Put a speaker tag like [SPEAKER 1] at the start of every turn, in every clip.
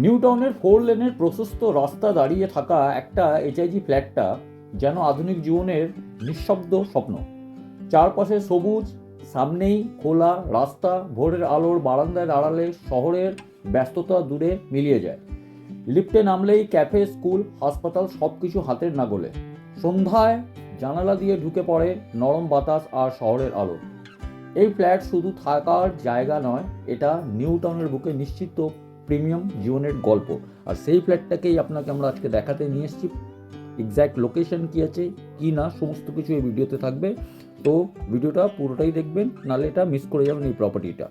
[SPEAKER 1] New টাউনের 4 লেনের প্রশস্ত রাস্তা দাঁড়িয়ে থাকা একটা এইচআইজি ফ্ল্যাটটা যেন আধুনিক জীবনের নিঃশব্দ স্বপ্ন। চারপাশে সবুজ, সামনেই খোলা রাস্তা, ভোরের আলোর বারান্দায় দাঁড়ালে শহরের ব্যস্ততা দূরে মিলিয়ে যায়। লিফটে নামলেই ক্যাফে, স্কুল, হাসপাতাল সবকিছু হাতের নাগালে। সন্ধ্যায় জানালা দিয়ে ঢুকে পড়ে নরম বাতাস আর শহরের আলো। এই ফ্ল্যাট শুধু থাকার জায়গা নয়, এটা নিউ টাউনের বুকে নিশ্চিত প্রিমিয়াম জীবনের গল্প। আর সেই ফ্ল্যাটটাকেই আপনাকে আমরা আজকে দেখাতে নিয়ে এসেছি। এক্স্যাক্ট লোকেশন কী আছে কি না সমস্ত কিছু এই ভিডিওতে থাকবে, তো ভিডিওটা পুরোটাই দেখবেন, নাহলে এটা মিস করে যাবেন এই প্রপার্টিটা।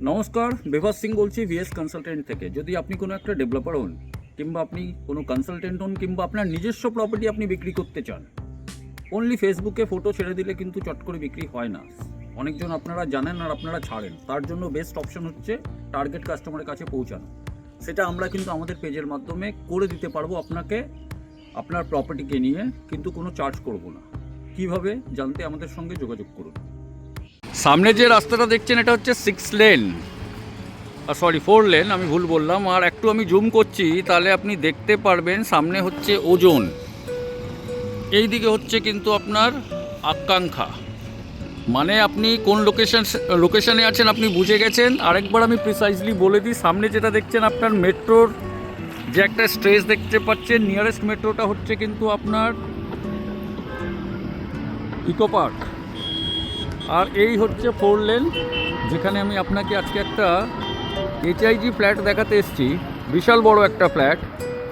[SPEAKER 1] নমস্কার, বিভাস সিং বলছি ভিএস কনসালটেন্ট থেকে। যদি আপনি কোনো একটা ডেভেলপার হন, কিংবা আপনি কোনো কনসালটেন্ট হন, কিংবা আপনার নিজস্ব প্রপার্টি আপনি বিক্রি করতে চান, অনলি ফেসবুকে ফটো ছেড়ে দিলে কিন্তু চট করে বিক্রি হয় না। অনেকজন আপনারা জানেন আর আপনারা ছাড়েন। তার জন্য বেস্ট অপশন হচ্ছে টার্গেট কাস্টমারের কাছে পৌঁছানো। সেটা আমরা কিন্তু আমাদের পেজের মাধ্যমে করে দিতে পারবো আপনাকে, আপনার প্রপার্টিকে নিয়ে, কিন্তু কোনো চার্জ করব না। কিভাবে জানতে আমাদের সঙ্গে যোগাযোগ করুন। সামনে যে রাস্তাটা দেখছেন এটা হচ্ছে 6 লেন, 4 লেন, আমি ভুল বললাম। আর একটু আমি জুম করছি, তাহলে আপনি দেখতে পারবেন সামনে হচ্ছে ওজন, এই দিকে হচ্ছে কিন্তু আপনার আকাঙ্ক্ষা। মানে আপনি কোন লোকেশনে আছেন আপনি বুঝে গেছেন। আরেকবার আমি প্রিসাইজলি বলে দিই, সামনে যেটা দেখছেন আপনার মেট্রোর যে একটা স্ট্রেচ দেখতে পাচ্ছেন, নিয়ারেস্ট মেট্রোটা হচ্ছে কিন্তু আপনার ইকো পার্ক। আর এই হচ্ছে 4 লেন, যেখানে আমি আপনাকে আজকে একটা এইচআইজি ফ্ল্যাট দেখাতে এসেছি। বিশাল বড় একটা ফ্ল্যাট,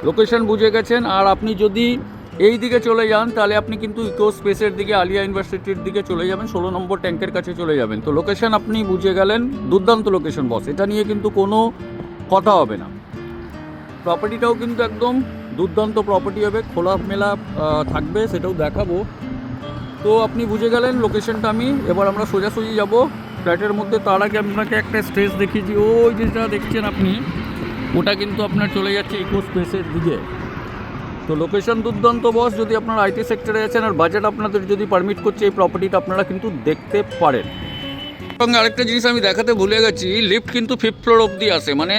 [SPEAKER 1] লোকেশন বুঝে গেছেন। আর আপনি যদি এই দিকে চলে যান, তাহলে আপনি কিন্তু ইকো স্পেসের দিকে, আলিয়া ইউনিভার্সিটির দিকে চলে যাবেন, 16 নম্বর ট্যাঙ্কের কাছে চলে যাবেন। তো লোকেশন আপনি বুঝে গেলেন, দুর্দান্ত লোকেশন বস, এটা নিয়ে কিন্তু কোনো কথা হবে না। প্রপার্টিটাও কিন্তু একদম দুর্দান্ত প্রপার্টি হবে, খোলামেলা থাকবে, সেটাও দেখাবো। তো আপনি বুঝে গেলেন লোকেশনটা। এবার আমরা সোজাসুজি যাব ফ্ল্যাটের মধ্যে। তার আগে আপনাকে একটা স্টেজ দেখিয়েছি, ওই যেটা দেখছেন আপনি, ওটা কিন্তু আপনার চলে যাচ্ছে ইকো স্পেসের দিকে। তো লোকেশন দুর্দান্ত বস। যদি আপনারা আইটি সেক্টরে আছেন আর বাজেট আপনাদের যদি পারমিট করছে, এই প্রপার্টিটা আপনারা কিন্তু দেখতে পারেন। সঙ্গে আরেকটা জিনিস আমি দেখাতে ভুলে গেছি, লিফট কিন্তু 5th ফ্লোর অবধি আসে, মানে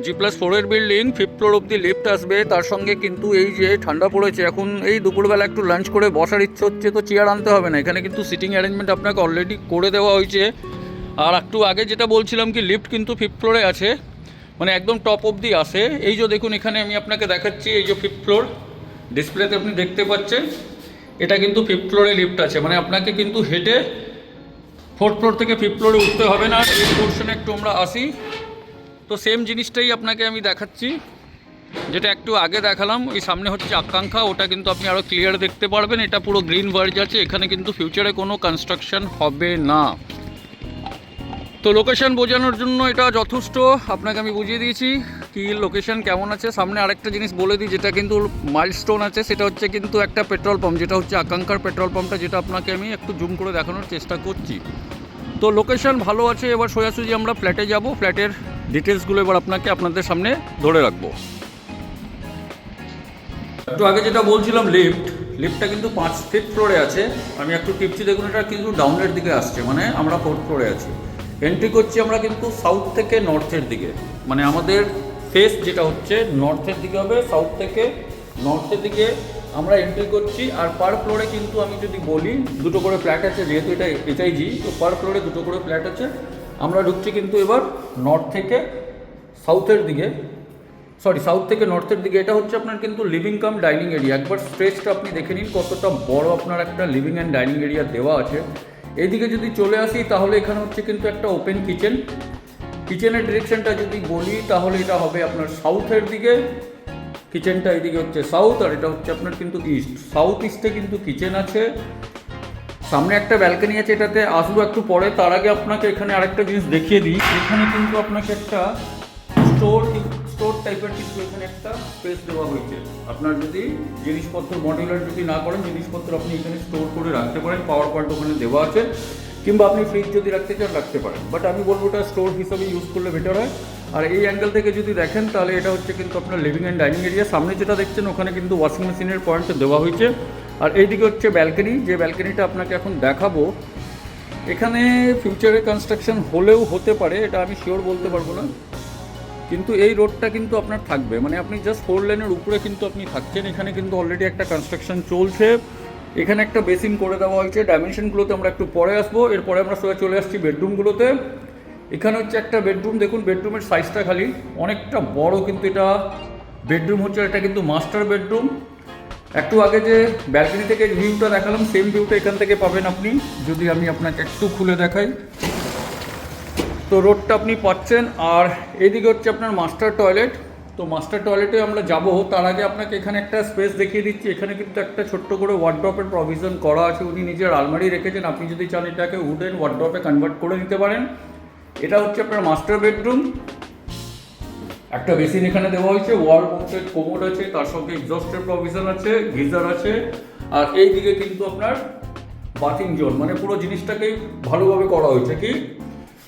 [SPEAKER 1] G+4 এর বিল্ডিং 5th ফ্লোর অবধি লিফট আসবে। তার সঙ্গে কিন্তু এই যে ঠান্ডা পড়েছে, এখন এই দুপুরবেলা একটু লাঞ্চ করে বসার ইচ্ছে হচ্ছে, তো চেয়ার আনতে হবে না, এখানে কিন্তু সিটিং অ্যারেঞ্জমেন্ট আপনাকে অলরেডি করে দেওয়া হয়েছে। আর একটু আগে যেটা বলছিলাম কি, লিফট কিন্তু 5th ফ্লোরে আছে, মানে একদম টপ অবধি আসে। এই যে দেখুন, এখানে আমি আপনাকে দেখাচ্ছি, এই যে 5th ফ্লোর ডিসপ্লেতে আপনি দেখতে পাচ্ছেন, এটা কিন্তু 5th ফ্লোরে লিফট আছে, মানে আপনাকে কিন্তু হেঁটে 4th ফ্লোর থেকে 5th ফ্লোরে উঠতে হবে না। এই পোর্শনে একটু আমরা আসি, তো সেম জিনিসটাই আপনাকে আমি দেখাচ্ছি, যেটা একটু আগে দেখালাম। ওই সামনে হচ্ছে আকাঙ্ক্ষা, ওটা কিন্তু আপনি আরও ক্লিয়ার দেখতে পারবেন। এটা পুরো গ্রিন ভার্জ আছে, এখানে কিন্তু ফিউচারে কোনো কনস্ট্রাকশন হবে না। তো লোকেশন বোঝানোর জন্য এটা যথেষ্ট, আপনাকে আমি বুঝিয়ে দিয়েছি কি লোকেশন কেমন আছে। সামনে আরেকটা জিনিস বলে দিই, যেটা কিন্তু মাইলস্টোন আছে, সেটা হচ্ছে কিন্তু একটা পেট্রোল পাম্প, যেটা হচ্ছে আকাঙ্ক্ষার পেট্রোল পাম্পটা, যেটা আপনাকে আমি একটু জুম করে দেখানোর চেষ্টা করছি। তো লোকেশন ভালো আছে। এবার সোজাসুজি আমরা ফ্ল্যাটে যাব, ফ্ল্যাটের ডিটেলসগুলো এবার আপনাদের সামনে ধরে রাখবো। একটু আগে যেটা বলছিলাম, লিফটটা কিন্তু 5th ফ্লোরে আছে। আমি একটু টিপছি, দেখুন এটা কিন্তু ডাউনের দিকে আসছে, মানে আমরা 4th ফ্লোরে আছি। এন্ট্রি করছি আমরা কিন্তু সাউথ থেকে নর্থের দিকে, মানে আমাদের ফেস যেটা হচ্ছে নর্থের দিকে হবে। সাউথ থেকে নর্থের দিকে আমরা এন্ট্রি করছি। আর পার ফ্লোরে কিন্তু আমি যদি বলি, দুটো করে ফ্ল্যাট আছে, যেহেতু এটা এইচআইজি, তো পার ফ্লোরে দুটো করে ফ্ল্যাট আছে। আমরা ঢুকছি কিন্তু এবার নর্থ থেকে সাউথের দিকে, সাউথ থেকে নর্থের দিকে। এটা হচ্ছে আপনার কিন্তু লিভিং কাম ডাইনিং এরিয়া। একবার স্ট্রেচটা আপনি দেখে নিন, কতটা বড় আপনার একটা লিভিং অ্যান্ড ডাইনিং এরিয়া দেওয়া আছে। এইদিকে যদি চলে আসি, তাহলে এখানে হচ্ছে কিন্তু একটা ওপেন কিচেন। কিচেনের ডিরেকশনটা যদি বলি, তাহলে এটা হবে আপনার সাউথের দিকে। কিচেনটা এইদিকে হচ্ছে সাউথ, আর এটা হচ্ছে আপনার কিন্তু ইস্ট। সাউথ ইস্টে কিন্তু কিচেন আছে, সামনে একটা ব্যালকনি আছে, এটাতে আসবো একটু পরে। তার আগে আপনাকে এখানে আরেকটা জিনিস দেখিয়ে দিই, এখানে কিন্তু আপনাকে একটা স্টোর টাইপের কিন্তু এখানে একটা স্পেস দেওয়া হয়েছে। আপনার যদি জিনিসপত্র মডিউলার যদি না করেন, জিনিসপত্র আপনি এখানে স্টোর করে রাখতে পারেন। পাওয়ার পয়েন্ট ওখানে দেওয়া আছে, কিংবা আপনি ফ্রিজ যদি রাখতে চান রাখতে পারেন, বাট আমি বলবো এটা স্টোর হিসাবে ইউজ করলে বেটার হয়। আর এই অ্যাঙ্গেল থেকে যদি দেখেন, তাহলে এটা হচ্ছে কিন্তু আপনার লিভিং অ্যান্ড ডাইনিং এরিয়া। সামনে যেটা দেখছেন, ওখানে কিন্তু ওয়াশিং মেশিনের পয়েন্ট দেওয়া হয়েছে। আর এইদিকে হচ্ছে ব্যালকনি, যে ব্যালকনিটা আপনাকে এখন দেখাবো, এখানে ফিউচারে কনস্ট্রাকশন হলেও হতে পারে, এটা আমি শিওর বলতে পারবো না, কিন্তু এই রোডটা কিন্তু আপনার থাকবে, মানে আপনি জাস্ট 4 লেনের উপরে কিন্তু আপনি থাকছেন। এখানে কিন্তু অলরেডি একটা কনস্ট্রাকশন চলছে, এখানে একটা বেসিন করে দেওয়া হয়েছে। ডাইমেনশনগুলোতে আমরা একটু পরে আসবো, এরপরে আমরা সোজা চলে আসছি বেডরুমগুলোতে। এখানে হচ্ছে একটা বেডরুম, দেখুন বেডরুমের সাইজটা খালি অনেকটা বড়, কিন্তু এটা বেডরুম হচ্ছে, এটা কিন্তু মাস্টার বেডরুম। একটু আগে যে ব্যালকনি থেকে ভিউটা দেখালাম সেম ভিউটা এখান থেকে পাবেন আপনি, যদি আমি আপনাকে একটু খুলে দেখাই। তো রোডটা আপনি পাচ্ছেন, আর এদিকে হচ্ছে আপনার মাস্টার টয়লেট। তো মাস্টার টয়লেটে আমরা যাব, তার আগে আপনাকে এখানে একটা স্পেস দেখিয়ে দিচ্ছি। এখানে কিন্তু একটা ছোট্ট করে ওয়ার্ড্রপের প্রভিশন করা আছে, উনি নিজের আলমারি রেখেছেন, আপনি যদি চান এটাকে উডেন ওয়ার্ড্রপে কনভার্ট করে নিতে পারেন। এটা হচ্ছে আপনার মাস্টার বেডরুম। একটা বেসিন এখানে দেওয়া হয়েছে, ওয়াল মাউন্টেড কোমোড আছে, তার সঙ্গে এক্সস্টের প্রভিশন আছে, গিজার আছে, আর এই দিকে কিন্তু আপনার বাথিং জোন, মানে পুরো জিনিসটাকেই ভালোভাবে করা হয়েছে। কি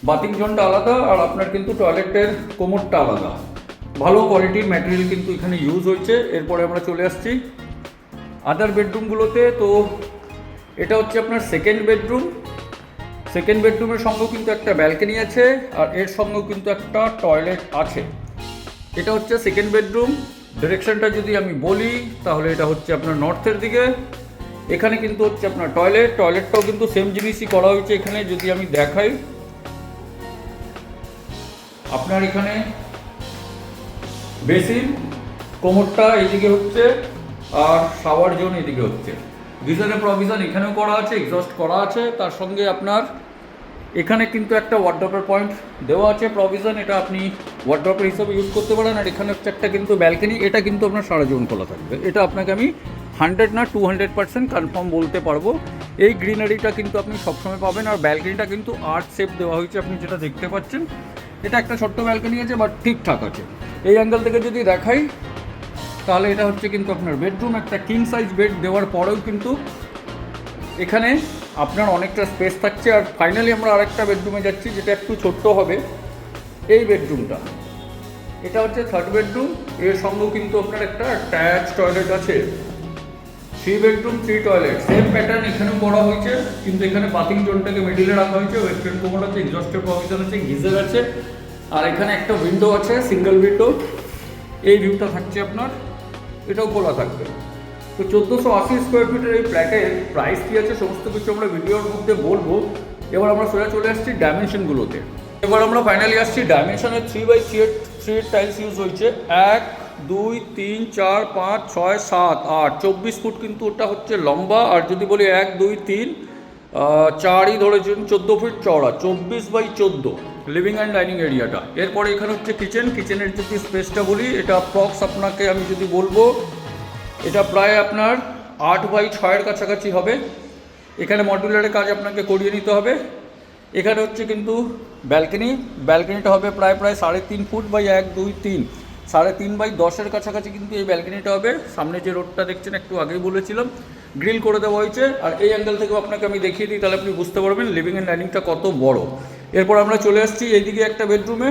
[SPEAKER 1] বাথিং জোনটা আলাদা, আর আপনার কিন্তু টয়লেটের কোমোডটা আলাদা। ভালো কোয়ালিটির ম্যাটেরিয়াল কিন্তু এখানে ইউজ হয়েছে। এরপরে আমরা চলে আসছি আদার বেডরুমগুলোতে। তো এটা হচ্ছে আপনার সেকেন্ড বেডরুম। সেকেন্ড বেডরুমের সঙ্গেও কিন্তু একটা ব্যালকনি আছে, আর এর সঙ্গেও কিন্তু একটা টয়লেট আছে। এটা হচ্ছে সেকেন্ড বেডরুম। ডিরেকশনটা যদি আমি বলি তাহলে এটা হচ্ছে আপনার নর্থের দিকে। এখানে কিন্তু হচ্ছে আপনার টয়লেটটাও কিন্তু সেম জিনিসই করা হয়েছে। এখানে যদি আমি দেখাই, আপনার এখানে বেসিন, কোমরটা এইদিকে হচ্ছে, আর শাওয়ার জোন এদিকে হচ্ছে। গিজারের প্রভিশন এখানেও করা আছে, এক্সস্ট করা আছে, তার সঙ্গে আপনার এখানে কিন্তু একটা ওয়ার্ড্রপের পয়েন্ট দেওয়া আছে প্রভিশন, এটা আপনি ওয়ার্ড্রপের হিসাবে ইউজ করতে পারেন। আর এখানে হচ্ছে একটা কিন্তু ব্যালকনি, এটা কিন্তু আপনার সারা জীবন খোলা থাকবে। এটা আপনাকে আমি 100 না 200% কনফার্ম বলতে পারবো। এই গ্রিনারিটা কিন্তু আপনি সবসময় পাবেন, আর ব্যালকনিটা কিন্তু আর্ট শেপ দেওয়া হয়েছে, আপনি যেটা দেখতে পাচ্ছেন। এটা একটা ছোট্ট ব্যালকনি আছে, বাট ঠিকঠাক আছে। এই অ্যাঙ্গেল থেকে যদি দেখাই তাহলে এটা হচ্ছে কিন্তু আপনার বেডরুম। একটা কিং সাইজ বেড দেওয়ার পরেও কিন্তু এখানে আপনার অনেকটা স্পেস থাকছে। আর ফাইনালি আমরা আরেকটা বেডরুমে যাচ্ছি, যেটা একটু ছোট্ট হবে। এই বেডরুমটা, এটা হচ্ছে থার্ড বেডরুম। এর সঙ্গেও কিন্তু আপনার একটা অ্যাটাচ টয়লেট আছে। 3 বেডরুম 3 টয়লেট, সেম প্যাটার্ন এখানেও করা হয়েছে, কিন্তু এখানে বাথিং জোনটাকে মিডিলে রাখা হয়েছে। ওয়েস্টার্ন কোমোড আছে, এক্সস্টের প্রভিশন আছে, গিজার আছে, আর এখানে একটা উইন্ডো আছে, সিঙ্গেল উইন্ডো। এই ভিউটা থাকছে আপনার, এটাও খোলা থাকবে। তো 1480 স্কোয়ার ফিটের এই ফ্ল্যাটের প্রাইস কী আছে সমস্ত কিছু আমরা ভিডিওর মধ্যে বলবো। এবার আমরা সোজা চলে আসছি ডাইমেনশনগুলোতে। এবার আমরা ফাইনালি আসছি ডাইমেনশনের। 3x3 টাইলস ইউজ হয়েছে। 1 2 3 4 5 6 7 8 24 ফুট কিন্তু ওটা হচ্ছে লম্বা। আর যদি বলি 1 2 3 4ই ধরেছেন 14 ফিট চওড়া, 24x14 লিভিং অ্যান্ড ডাইনিং এরিয়াটা। এরপরে এখানে হচ্ছে কিচেনের যদি স্পেসটা বলি, এটা অ্যাপ্রক্স আপনাকে আমি যদি বলবো, এটা প্রায় আপনার 8x6-এর কাছাকাছি হবে। এখানে মডুলারের কাজ আপনাকে করিয়ে নিতে হবে। এখানে হচ্ছে কিন্তু ব্যালকনিটা হবে প্রায় 3.5 ফুট বাই 1 2 3 3.5x10-এর কাছাকাছি কিন্তু এই ব্যালকনিটা হবে। সামনে যে রোডটা দেখছেন একটু আগেই বলেছিলাম, গ্রিল করে দেওয়া হয়েছে। আর এই অ্যাঙ্গেল থেকেও আপনাকে আমি দেখিয়ে দিই, তাহলে আপনি বুঝতে পারবেন লিভিং অ্যান্ড ডাইনিংটা কত বড়। এরপর আমরা চলে আসছি এইদিকে একটা বেডরুমে।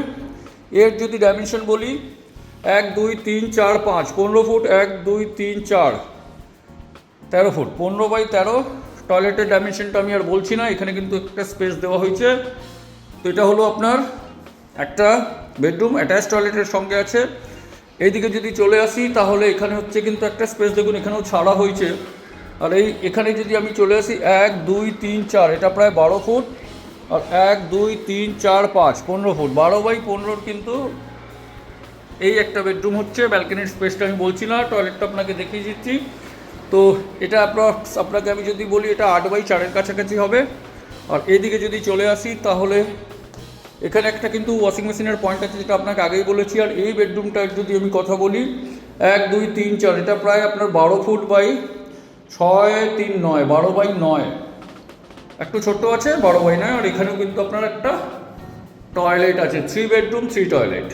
[SPEAKER 1] এর যদি ডাইমেনশন বলি, 1 2 3 4 5 15 ফুট, 1 2 3 4 13 ফুট, 15x13। টয়লেটের ডাইমেনশনটা আমি আর বলছি না, এখানে কিন্তু একটা স্পেস দেওয়া হয়েছে। তো এটা হলো আপনার একটা বেডরুম, অ্যাটাচ টয়লেটের সঙ্গে আছে। এইদিকে যদি চলে আসি তাহলে এখানে হচ্ছে কিন্তু একটা স্পেস, দেখুন এখানেও ছাড়া হয়েছে। আর এখানে যদি আমি চলে আসি 1 2 3 4, এটা প্রায় 12 ফুট। আর 1 2 3 4 5 15 ফুট, 12x15 কিন্তু এই একটা বেডরুম হচ্ছে। ব্যালকনির স্পেসটা আমি বলছি না, টয়লেটটা আপনাকে দেখিয়ে দিচ্ছি। তো এটা আপনাকে আমি যদি বলি, এটা 8x4-এর কাছাকাছি হবে। আর এদিকে যদি চলে আসি তাহলে এখানে একটা কিন্তু ওয়াশিং মেশিনের পয়েন্ট আছে, যেটা আপনাকে আগেই বলেছি। আর এই বেডরুমটার যদি আমি কথা বলি, 1 2 3 4, এটা প্রায় আপনার 12 ফুট বাই 6 3 9, 12x9, একটু ছোট্ট আছে, 12x9। আর এখানেও কিন্তু আপনার একটা টয়লেট আছে, 3 বেডরুম 3 টয়লেট।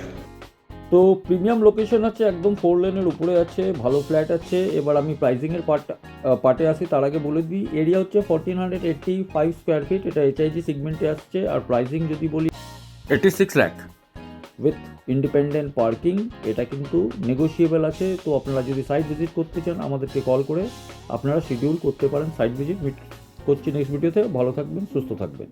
[SPEAKER 1] তো প্রিমিয়াম লোকেশন আছে, একদম 4 লেনের উপরে আছে, ভালো ফ্ল্যাট আছে। এবার আমি প্রাইসিংয়ের পার্টে আসি, তার আগে বলে দিই এরিয়া হচ্ছে 1485 স্কোয়ার ফিট, এটা এইচআইজি সেগমেন্টে আসছে। আর প্রাইসিং যদি বলি 86 লাখ উইথ ইন্ডিপেন্ডেন্ট পার্কিং, এটা কিন্তু নেগোশিয়েবল আছে। তো আপনারা যদি সাইট ভিজিট করতে চান আমাদেরকে কল করে আপনারা শিডিউল করতে পারেন সাইট ভিজিট। করছি নেক্সট ভিডিওতে। ভালো থাকবেন, সুস্থ থাকবেন।